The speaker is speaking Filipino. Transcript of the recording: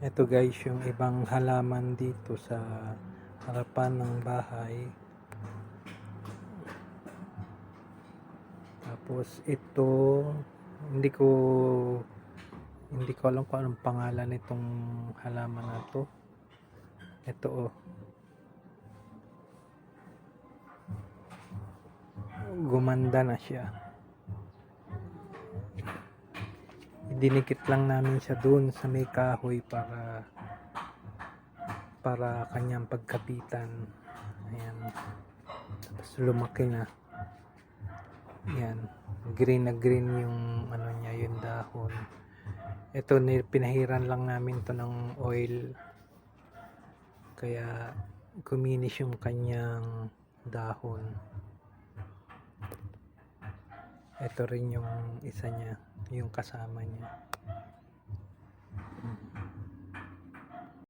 Ito guys, yung ibang halaman dito sa harapan ng bahay. Tapos ito, hindi ko alam kung anong pangalan nitong halaman na to. Ito gumanda na siya. Dinikit lang namin siya doon sa may kahoy para kanyang pagkapitan. Ayan. Tapos lumaki na. Ayan. Green na green yung ano niya, yung dahon. Ito, pinahiran lang namin to ng oil. Kaya kuminis yung kanyang dahon. Ito rin yung isa niya, yung kasama niya.